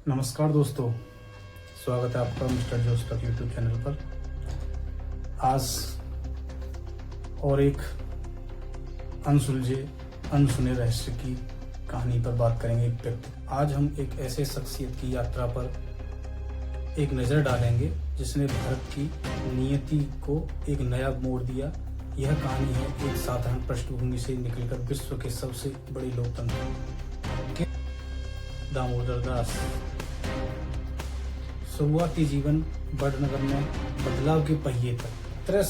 नमस्कार दोस्तों, स्वागत है आपका मिस्टर जोश तक यूट्यूब चैनल पर। आज और एक अनसुलझे अनसुने रहस्य की कहानी पर बात करेंगे। एक व्यक्ति, आज हम एक ऐसे शख्सियत की यात्रा पर एक नज़र डालेंगे जिसने भारत की नियति को एक नया मोड़ दिया। यह कहानी है एक साधारण पृष्ठभूमि से निकलकर विश्व के सबसे बड़े लोकतंत्र के दामोदर दास। शुरुआती जीवन वडनगर में बदलाव के पहिए तक। 17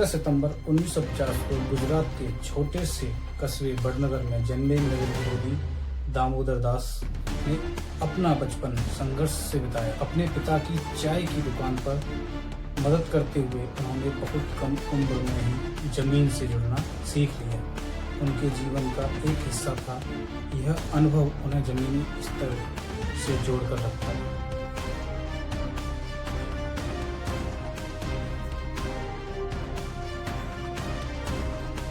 सितंबर 1950 को गुजरात के छोटे से कस्बे वडनगर में जन्मे नरेंद्र मोदी दामोदर दास ने अपना बचपन संघर्ष से बिताया। अपने पिता की चाय की दुकान पर मदद करते हुए उन्होंने बहुत कम उम्र में ही जमीन से जुड़ना सीख लिया। उनके जीवन का एक हिस्सा था। यह अनुभव उन्हें जमीनी स्तर से जोड़कर रखता है।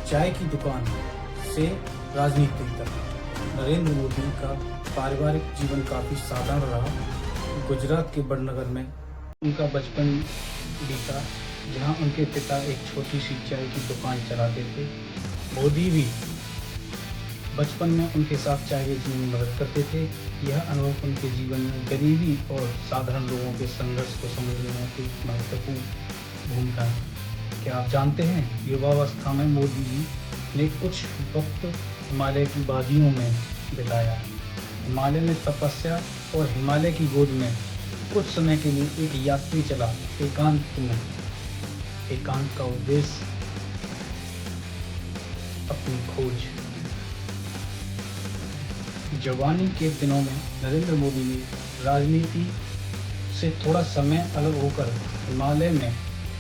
चाय की दुकान से राजनीति तक नरेंद्र मोदी का पारिवारिक जीवन काफी साधारण रहा। गुजरात के वडनगर में उनका बचपन बीता, जहां उनके पिता एक छोटी सी चाय की दुकान चलाते थे। मोदी भी बचपन में उनके साथ चाय बेचने में मदद करते थे। यह अनुभव उनके जीवन में गरीबी और साधारण लोगों के संघर्ष को समझने में एक महत्वपूर्ण भूमिका है। क्या आप जानते हैं, युवावस्था में मोदी जी ने कुछ वक्त हिमालय की वादियों में बिताया। हिमालय में तपस्या और हिमालय की गोद में कुछ समय के लिए एक यात्री चला एकांत में। एकांत का उद्देश्य अपनी खोज। जवानी के दिनों में नरेंद्र मोदी ने राजनीति से थोड़ा समय अलग होकर हिमालय में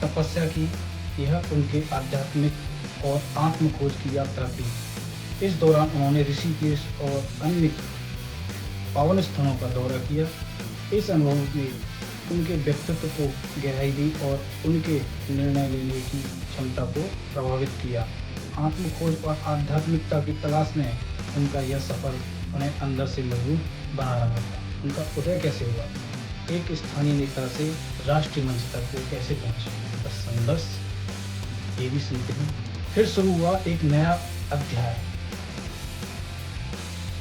तपस्या की। यह उनके आध्यात्मिक और आत्म खोज की यात्रा थी। इस दौरान उन्होंने ऋषिकेश और अन्य पावन स्थानों का दौरा किया। इस अनुभव ने उनके व्यक्तित्व को गहराई दी और उनके निर्णय लेने की क्षमता को प्रभावित किया। आत्म खोज और आध्यात्मिकता की तलाश में उनका यह सफर उन्हें अंदर से मजबूत बना रहा था। उनका उदय कैसे हुआ? एक स्थानीय नेता से राष्ट्रीय मंच तक वो कैसे पहुंचे? बस संघर्ष, ये भी सुनते हैं। फिर शुरू हुआ एक नया अध्याय।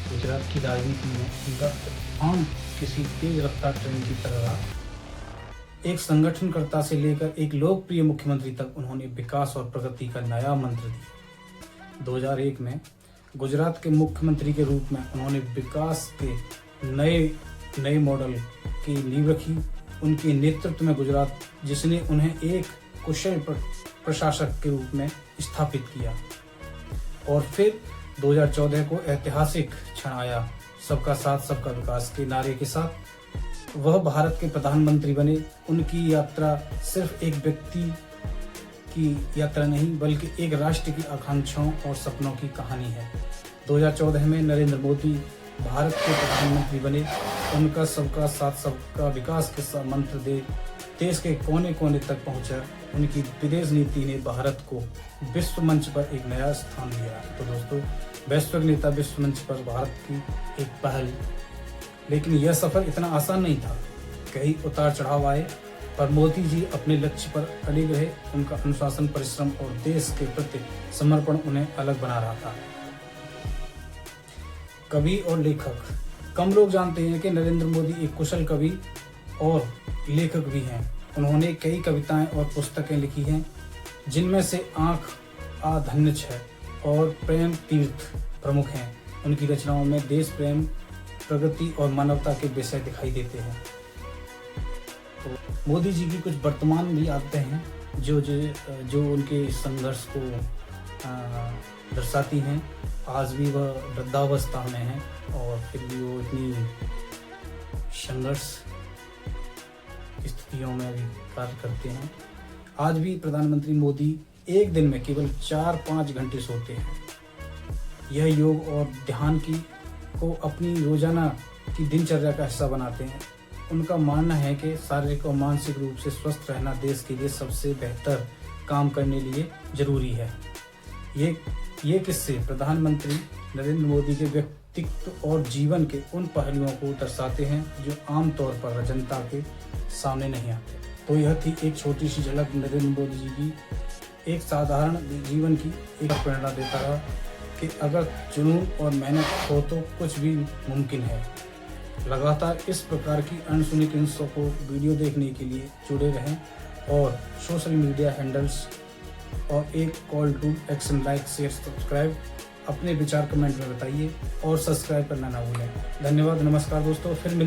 गुजरात की राजनीति में उनका उत्थान किसी तेज रफ्तार ट्रेन की तरह रहा। एक संगठनकर्ता से लेकर एक लोकप्रिय मुख्यमंत्री तक उन्होंने विकास और प्रगति का नया मंत्र दिया। 2001 में गुजरात के मुख्यमंत्री के रूप में उन्होंने विकास के नए मॉडल की नींव रखी। उनके नेतृत्व में गुजरात, जिसने उन्हें एक कुशल प्रशासक के रूप में स्थापित किया। और फिर 2014 को ऐतिहासिक क्षण आया। सबका साथ सबका विकास के नारे के साथ वह भारत के प्रधानमंत्री बने। उनकी यात्रा सिर्फ एक व्यक्ति की यात्रा नहीं, बल्कि एक राष्ट्र की आकांक्षाओं और सपनों की कहानी है। 2014 में नरेंद्र मोदी भारत के प्रधानमंत्री बने। उनका सबका साथ सबका विकास के मंत्र देश के कोने कोने तक पहुंचा। उनकी विदेश नीति ने भारत को विश्व मंच पर एक नया स्थान दिया। तो दोस्तों, वैश्विक नेता विश्व मंच पर भारत की एक पहल। लेकिन यह सफर इतना आसान नहीं था। कई उतार चढ़ाव आए, पर मोदी जी अपने लक्ष्य पर अड़िग रहे। उनका अनुशासन, परिश्रम और देश के प्रति समर्पण उन्हें अलग बना रहा था। कवि और लेखक। कम लोग जानते हैं कि नरेंद्र मोदी एक कुशल कवि और लेखक भी हैं। उन्होंने कई कविताएं और पुस्तकें लिखी हैं, जिनमें से आँख आ धन्य है और प्रेम तीर्थ प्रमुख हैं। उनकी रचनाओं में देश प्रेम, प्रगति और मानवता के विषय दिखाई देते हैं। तो मोदी जी की कुछ वर्तमान भी आते हैं जो उनके संघर्ष को दर्शाती हैं। आज भी वह वृद्धावस्था में हैं और फिर भी वो इतनी संघर्ष स्थितियों में भी कार्य करते हैं। आज भी प्रधानमंत्री मोदी एक दिन में केवल 4-5 घंटे सोते हैं। यह योग और ध्यान को अपनी रोजाना की दिनचर्या का हिस्सा बनाते हैं। उनका मानना है कि शारीरिक और मानसिक रूप से स्वस्थ रहना देश के लिए सबसे बेहतर काम करने लिए जरूरी है। ये किस्से प्रधानमंत्री नरेंद्र मोदी के व्यक्तित्व और जीवन के उन पहलुओं को दर्शाते हैं जो आमतौर पर जनता के सामने नहीं आते। तो यह थी एक छोटी सी झलक नरेंद्र मोदी जी की एक साधारण जीवन की। एक प्रेरणा देता रहा कि अगर जुनून और मेहनत हो तो कुछ भी मुमकिन है। लगातार इस प्रकार की अनसुनी किस्सों को वीडियो देखने के लिए जुड़े रहें और सोशल मीडिया हैंडल्स और एक call to action, like share subscribe, अपने विचार कमेंट में बताइए और सब्सक्राइब करना ना भूलें। धन्यवाद, नमस्कार दोस्तों, फिर